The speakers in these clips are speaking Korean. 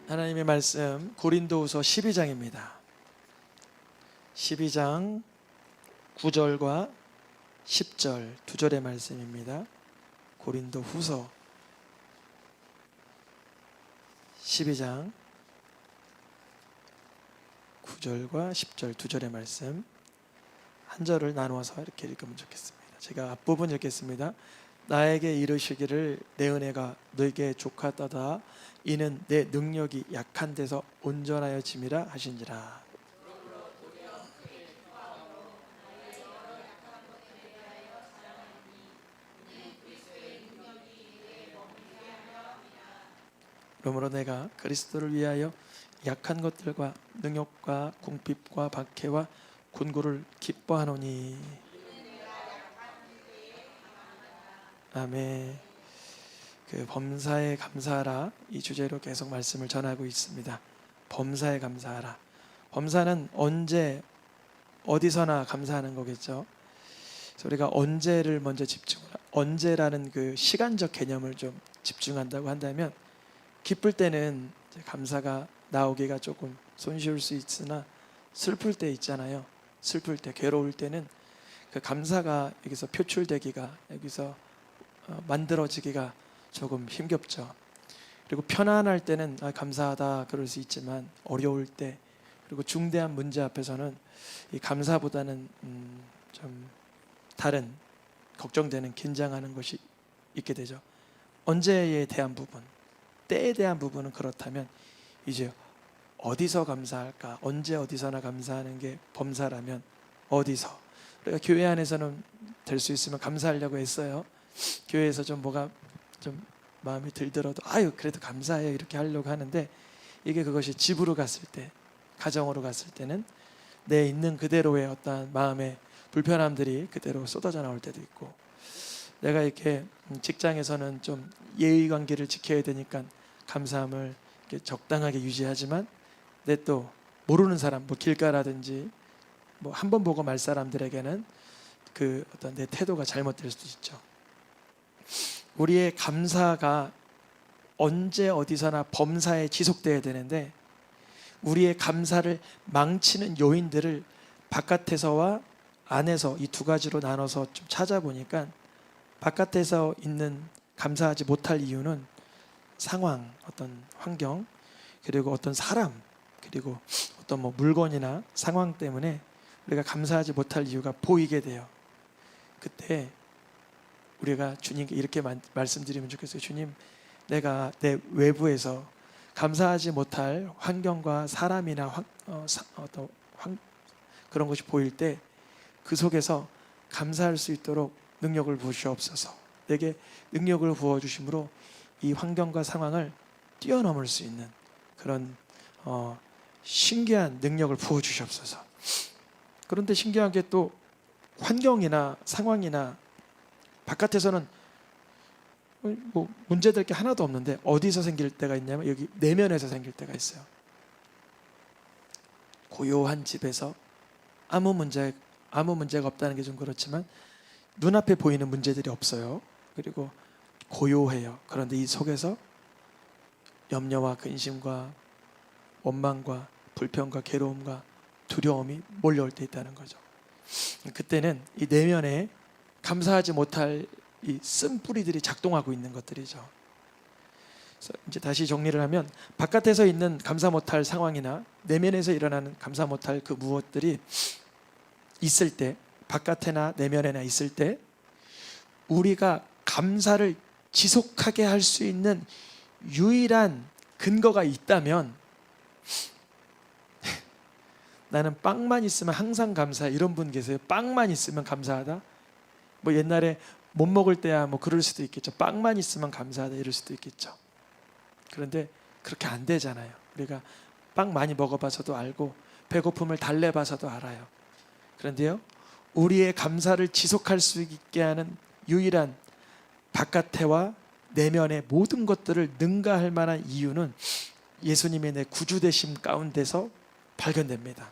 하나님의 말씀 고린도후서 12장입니다. 12장 9절과 10절 두 절의 말씀입니다. 고린도후서 12장 9절과 10절 두 절의 말씀 한 절을 나누어서 이렇게 읽으면 좋겠습니다. 제가 앞부분 읽겠습니다. 나에게 이르시기를 내 은혜가 너에게 족하다다 이는 내 능력이 약한 데서 온전하여 짐이라 하시니라. 그러므로 내가 그리스도를 위하여 약한 것들과 능욕과 궁핍과 박해와 곤고를 기뻐하노니. 아멘. 그 범사에 감사하라 이 주제로 계속 말씀을 전하고 있습니다. 범사에 감사하라. 범사는 언제 어디서나 감사하는 거겠죠. 그래서 우리가 언제를 먼저 언제라는 그 시간적 개념을 좀 집중한다고 한다면, 기쁠 때는 감사가 나오기가 조금 손쉬울 수 있으나 슬플 때 있잖아요. 슬플 때, 괴로울 때는 그 감사가 여기서 표출되기가, 여기서 만들어지기가 조금 힘겹죠. 그리고 편안할 때는 감사하다 그럴 수 있지만, 어려울 때 그리고 중대한 문제 앞에서는 이 감사보다는 좀 다른 걱정되는, 긴장하는 것이 있게 되죠. 언제에 대한 부분, 때에 대한 부분은 그렇다면 이제 어디서 감사할까? 언제 어디서나 감사하는 게 범사라면 어디서? 우리가 교회 안에서는 될 수 있으면 감사하려고 했어요. 교회에서 좀 뭐가 좀 마음이 들더라도 그래도 감사해요 이렇게 하려고 하는데, 이게 그것이 집으로 갔을 때, 가정으로 갔을 때는 내 있는 그대로의 어떠한 마음의 불편함들이 그대로 쏟아져 나올 때도 있고, 내가 이렇게 직장에서는 좀 예의 관계를 지켜야 되니까 감사함을 이렇게 적당하게 유지하지만, 내 또 모르는 사람, 뭐 길가라든지 뭐 한 번 보고 말 사람들에게는 그 어떤 내 태도가 잘못될 수도 있죠. 우리의 감사가 언제 어디서나 범사에 지속돼야 되는데, 우리의 감사를 망치는 요인들을 바깥에서와 안에서 이 두 가지로 나눠서 좀 찾아보니까, 바깥에서 있는 감사하지 못할 이유는 상황, 어떤 환경, 그리고 어떤 사람, 그리고 어떤 뭐 물건이나 상황 때문에 우리가 감사하지 못할 이유가 보이게 돼요. 그때 우리가 주님께 이렇게 말씀드리면 좋겠어요. 주님, 내가 내 외부에서 감사하지 못할 환경과 사람이나 그런 것이 보일 때, 그 속에서 감사할 수 있도록 능력을 부으시옵소서. 내게 능력을 부어주심으로 이 환경과 상황을 뛰어넘을 수 있는 그런 신기한 능력을 부어주시옵소서. 그런데 신기한 게 또 환경이나 상황이나 바깥에서는 뭐 문제될 게 하나도 없는데, 어디서 생길 때가 있냐면 여기 내면에서 생길 때가 있어요. 고요한 집에서 아무 문제가 없다는 게 좀 그렇지만 눈앞에 보이는 문제들이 없어요. 그리고 고요해요. 그런데 이 속에서 염려와 근심과 원망과 불평과 괴로움과 두려움이 몰려올 때 있다는 거죠. 그때는 이 내면에 감사하지 못할 이 쓴뿌리들이 작동하고 있는 것들이죠. 그래서 이제 다시 정리를 하면, 바깥에서 있는 감사 못할 상황이나 내면에서 일어나는 감사 못할 그 무엇들이 있을 때, 바깥에나 내면에나 있을 때, 우리가 감사를 지속하게 할 수 있는 유일한 근거가 있다면, 나는 빵만 있으면 항상 감사해, 이런 분 계세요? 빵만 있으면 감사하다? 뭐 옛날에 못 먹을 때야 뭐 그럴 수도 있겠죠. 빵만 있으면 감사하다 이럴 수도 있겠죠. 그런데 그렇게 안 되잖아요. 우리가 빵 많이 먹어봐서도 알고 배고픔을 달래봐서도 알아요. 그런데요, 우리의 감사를 지속할 수 있게 하는 유일한 바깥에와 내면의 모든 것들을 능가할 만한 이유는 예수님의 내 구주되심 가운데서 발견됩니다.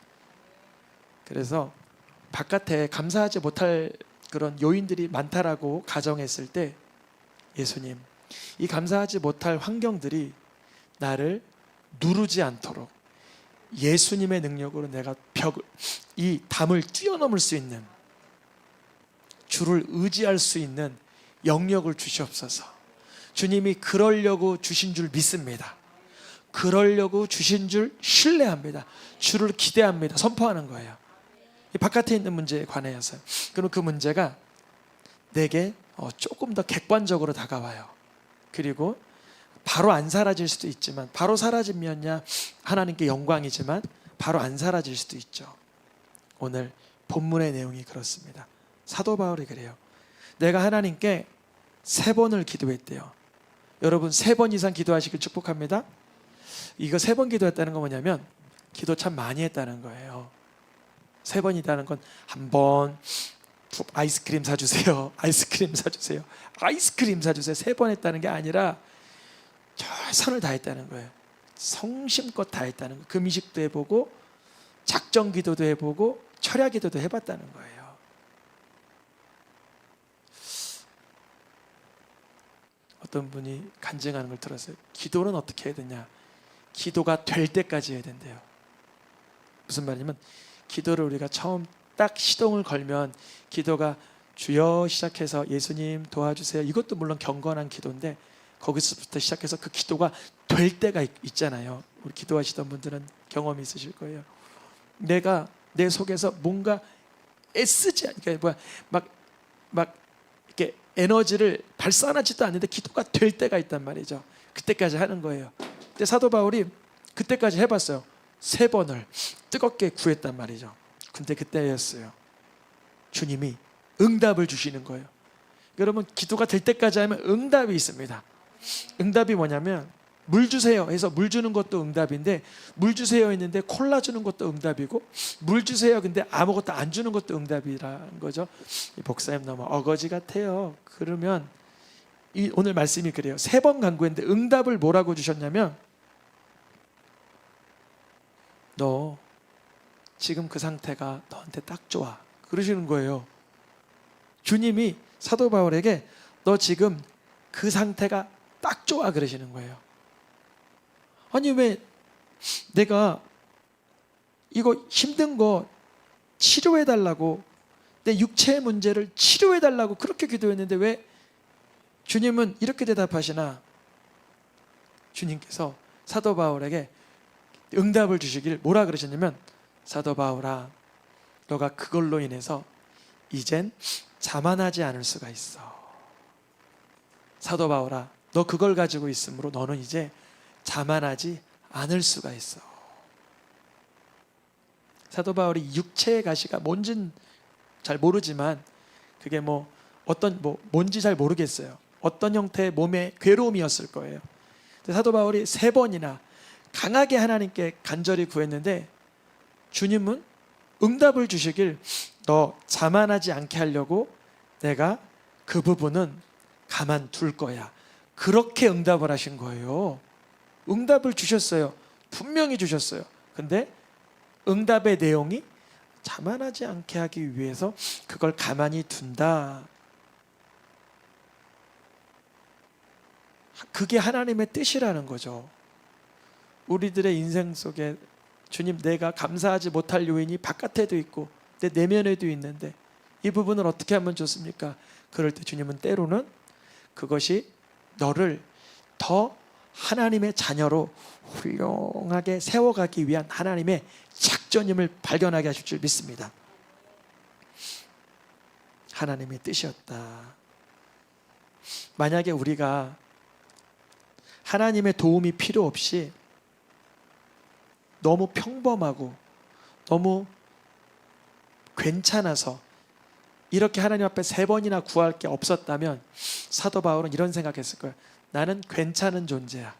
그래서 바깥에 감사하지 못할 그런 요인들이 많다라고 가정했을 때, 예수님, 이 감사하지 못할 환경들이 나를 누르지 않도록 예수님의 능력으로 내가 이 담을 뛰어넘을 수 있는, 주를 의지할 수 있는 영역을 주시옵소서. 주님이 그러려고 주신 줄 믿습니다. 그러려고 주신 줄 신뢰합니다. 주를 기대합니다. 선포하는 거예요. 이 바깥에 있는 문제에 관해서. 그럼 그 문제가 내게 조금 더 객관적으로 다가와요. 그리고 바로 안 사라질 수도 있지만, 바로 사라지면야 하나님께 영광이지만 바로 안 사라질 수도 있죠. 오늘 본문의 내용이 그렇습니다. 사도 바울이 그래요. 내가 하나님께 3번을 기도했대요. 여러분 3번 이상 기도하시길 축복합니다. 이거 3번 기도했다는 건 뭐냐면 기도 참 많이 했다는 거예요. 3번이라는 건 한 번 아이스크림 사주세요, 아이스크림 사주세요, 아이스크림 사주세요 3번 했다는 게 아니라 최선을 다했다는 거예요. 성심껏 다했다는 거예요. 금식도 해보고 작정 기도도 해보고 철야 기도도 해봤다는 거예요. 어떤 분이 간증하는 걸 들었어요. 기도는 어떻게 해야 되냐? 기도가 될 때까지 해야 된대요. 무슨 말이냐면 기도를 우리가 처음 딱 시동을 걸면 기도가 주여 시작해서 예수님 도와주세요, 이것도 물론 경건한 기도인데 거기서부터 시작해서 그 기도가 될 때가 있잖아요. 우리 기도하시던 분들은 경험이 있으실 거예요. 내가 내 속에서 뭔가 애쓰지 않게 막 이렇게 에너지를 발산하지도 않는데 기도가 될 때가 있단 말이죠. 그때까지 하는 거예요. 근데 사도 바울이 그때까지 해봤어요. 3번을 뜨겁게 구했단 말이죠. 근데 그때였어요. 주님이 응답을 주시는 거예요. 여러분 기도가 될 때까지 하면 응답이 있습니다. 응답이 뭐냐면 물 주세요 해서 물 주는 것도 응답인데, 물 주세요 했는데 콜라 주는 것도 응답이고, 물 주세요 근데 아무것도 안 주는 것도 응답이라는 거죠. 이 목사님 너무 어거지 같아요. 그러면 오늘 말씀이 그래요. 3번 간구했는데 응답을 뭐라고 주셨냐면 너 지금 그 상태가 너한테 딱 좋아 그러시는 거예요. 주님이 사도 바울에게 너 지금 그 상태가 딱 좋아 그러시는 거예요. 아니 왜 내가 이거 힘든 거 치료해달라고, 내 육체의 문제를 치료해달라고 그렇게 기도했는데 왜 주님은 이렇게 대답하시나? 주님께서 사도 바울에게 응답을 주시길 뭐라 그러셨냐면 사도 바울아, 너가 그걸로 인해서 이젠 자만하지 않을 수가 있어. 사도 바울아, 너 그걸 가지고 있으므로 너는 이제 자만하지 않을 수가 있어. 사도 바울이 육체의 가시가 뭔진 잘 모르지만 그게 뭔지 잘 모르겠어요. 어떤 형태의 몸의 괴로움이었을 거예요. 사도 바울이 3번이나 강하게 하나님께 간절히 구했는데 주님은 응답을 주시길 너 자만하지 않게 하려고 내가 그 부분은 가만둘 거야, 그렇게 응답을 하신 거예요. 응답을 주셨어요. 분명히 주셨어요. 근데 응답의 내용이 자만하지 않게 하기 위해서 그걸 가만히 둔다. 그게 하나님의 뜻이라는 거죠. 우리들의 인생 속에 주님, 내가 감사하지 못할 요인이 바깥에도 있고 내 내면에도 있는데 이 부분을 어떻게 하면 좋습니까? 그럴 때 주님은 때로는 그것이 너를 더 하나님의 자녀로 훌륭하게 세워가기 위한 하나님의 작전임을 발견하게 하실 줄 믿습니다. 하나님의 뜻이었다. 만약에 우리가 하나님의 도움이 필요 없이 너무 평범하고 너무 괜찮아서 이렇게 하나님 앞에 3번이나 구할 게 없었다면 사도 바울은 이런 생각했을 거예요. 나는 괜찮은 존재야.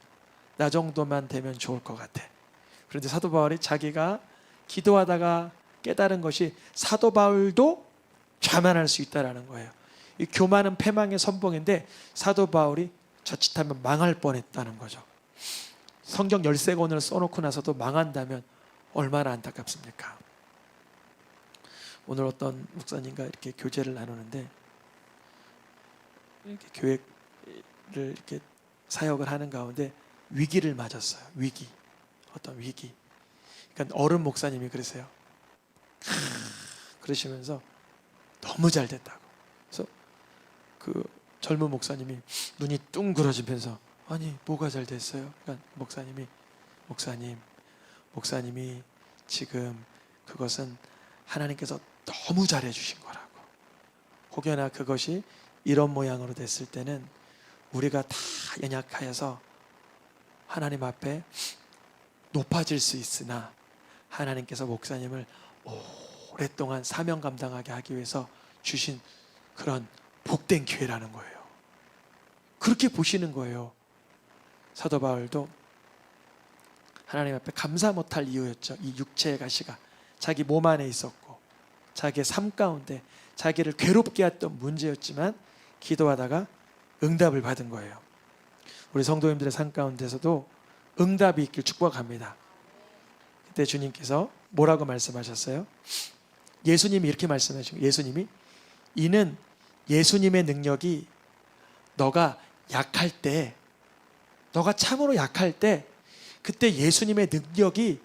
나 정도만 되면 좋을 것 같아. 그런데 사도 바울이 자기가 기도하다가 깨달은 것이 사도 바울도 자만할 수 있다는 거예요. 이 교만은 패망의 선봉인데 사도 바울이 자칫하면 망할 뻔했다는 거죠. 성경 13권을 써놓고 나서도 망한다면 얼마나 안타깝습니까? 오늘 어떤 목사님과 이렇게 교제를 나누는데 이렇게 교회를 이렇게 사역을 하는 가운데 위기를 맞았어요. 위기. 어떤 위기. 그러니까 어른 목사님이 그러세요. 그러시면서 너무 잘 됐다고. 그래서 그 젊은 목사님이 눈이 뚱그러지면서 아니 뭐가 잘 됐어요? 그러니까 목사님이 지금 그것은 하나님께서 너무 잘해 주신 거라고. 혹여나 그것이 이런 모양으로 됐을 때는 우리가 다 연약하여서 하나님 앞에 높아질 수 있으나 하나님께서 목사님을 오랫동안 사명 감당하게 하기 위해서 주신 그런 복된 기회라는 거예요. 그렇게 보시는 거예요. 사도 바울도 하나님 앞에 감사 못할 이유였죠. 이 육체의 가시가 자기 몸 안에 있었고 자기의 삶 가운데 자기를 괴롭게 했던 문제였지만 기도하다가 응답을 받은 거예요. 우리 성도님들의 삶 가운데서도 응답이 있길 축복합니다. 그때 주님께서 뭐라고 말씀하셨어요? 예수님이 이렇게 말씀하신 거예요. 예수님이 이는 예수님의 능력이 너가 약할 때, 너가 참으로 약할 때 그때 예수님의 능력이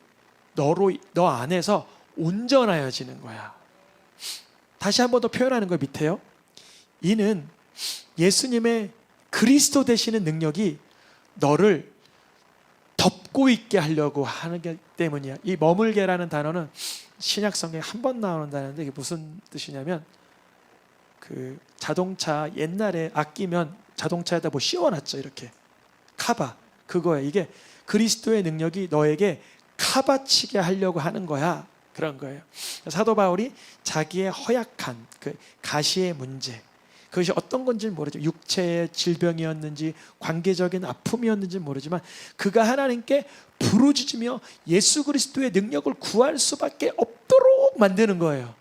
너 안에서 온전하여지는 거야. 다시 한 번 더 표현하는 거 밑에요. 이는 예수님의 그리스도 되시는 능력이 너를 덮고 있게 하려고 하는 게 때문이야. 이 머물게라는 단어는 신약 성경에 한 번 나오는 단어인데 이게 무슨 뜻이냐면 그 자동차 옛날에 아끼면 자동차에다 뭐 씌워놨죠. 이렇게 카바 그거예요. 이게 그리스도의 능력이 너에게 카바치게 하려고 하는 거야. 그런 거예요. 사도 바울이 자기의 허약한 그 가시의 문제, 그것이 어떤 건지는 모르죠. 육체의 질병이었는지 관계적인 아픔이었는지 모르지만 그가 하나님께 부르짖으며 예수 그리스도의 능력을 구할 수밖에 없도록 만드는 거예요.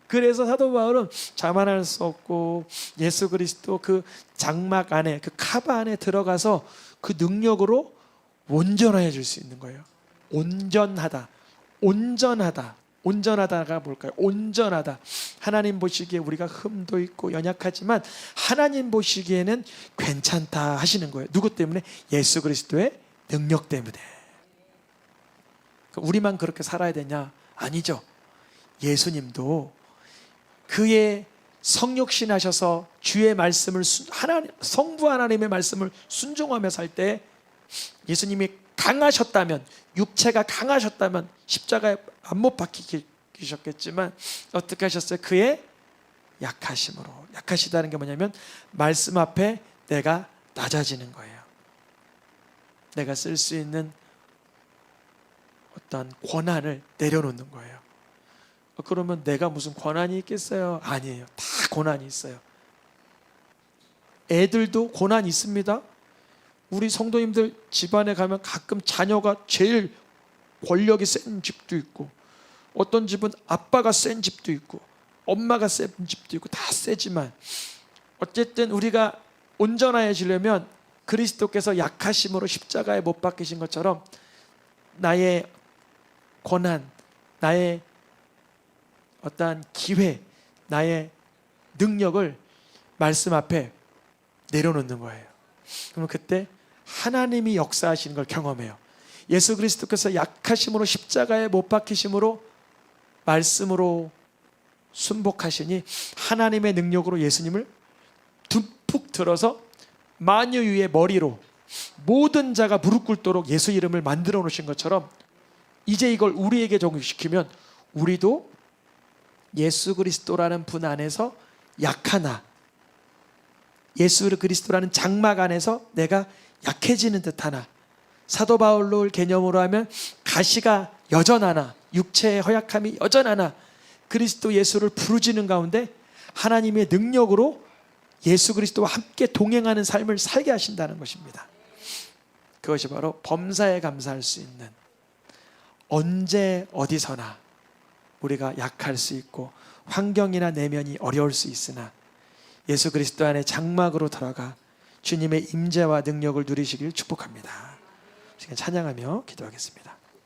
그래서 사도 바울은 자만할 수 없고 예수 그리스도 그 장막 안에 그 카바 안에 들어가서 그 능력으로 온전해 줄 수 있는 거예요. 온전하다가 뭘까요? 온전하다. 하나님 보시기에 우리가 흠도 있고 연약하지만 하나님 보시기에는 괜찮다 하시는 거예요. 누구 때문에? 예수 그리스도의 능력 때문에. 우리만 그렇게 살아야 되냐? 아니죠. 예수님도 그의 성육신 하셔서 주의 말씀을 성부 하나님의 말씀을 순종하며 살 때 예수님이 강하셨다면, 육체가 강하셨다면 십자가에 안 못 박히셨겠지만 어떻게 하셨어요? 그의 약하심으로. 약하시다는 게 뭐냐면 말씀 앞에 내가 낮아지는 거예요. 내가 쓸 수 있는 어떤 권한을 내려놓는 거예요. 그러면 내가 무슨 권한이 있겠어요? 아니에요. 다 권한이 있어요. 애들도 권한이 있습니다. 우리 성도님들 집안에 가면 가끔 자녀가 제일 권력이 센 집도 있고 어떤 집은 아빠가 센 집도 있고 엄마가 센 집도 있고 다 세지만 어쨌든 우리가 온전해지려면 그리스도께서 약하심으로 십자가에 못 박히신 것처럼 나의 권한, 나의 어떠한 기회, 나의 능력을 말씀 앞에 내려놓는 거예요. 그러면 그때 하나님이 역사하시는 걸 경험해요. 예수 그리스도께서 약하심으로 십자가에 못 박히심으로 말씀으로 순복하시니 하나님의 능력으로 예수님을 듬뿍 들어서 만유 위의 머리로 모든 자가 무릎 꿇도록 예수 이름을 만들어 놓으신 것처럼 이제 이걸 우리에게 적용시키면 우리도 예수 그리스도라는 분 안에서 약하나 예수 그리스도라는 장막 안에서 내가 약해지는 듯하나 사도 바울로 개념으로 하면 가시가 여전하나 육체의 허약함이 여전하나 그리스도 예수를 부르짖는 가운데 하나님의 능력으로 예수 그리스도와 함께 동행하는 삶을 살게 하신다는 것입니다. 그것이 바로 범사에 감사할 수 있는, 언제 어디서나 우리가 약할 수 있고 환경이나 내면이 어려울 수 있으나 예수 그리스도 안에 장막으로 들어가 주님의 임재와 능력을 누리시길 축복합니다. 지금 찬양하며 기도하겠습니다.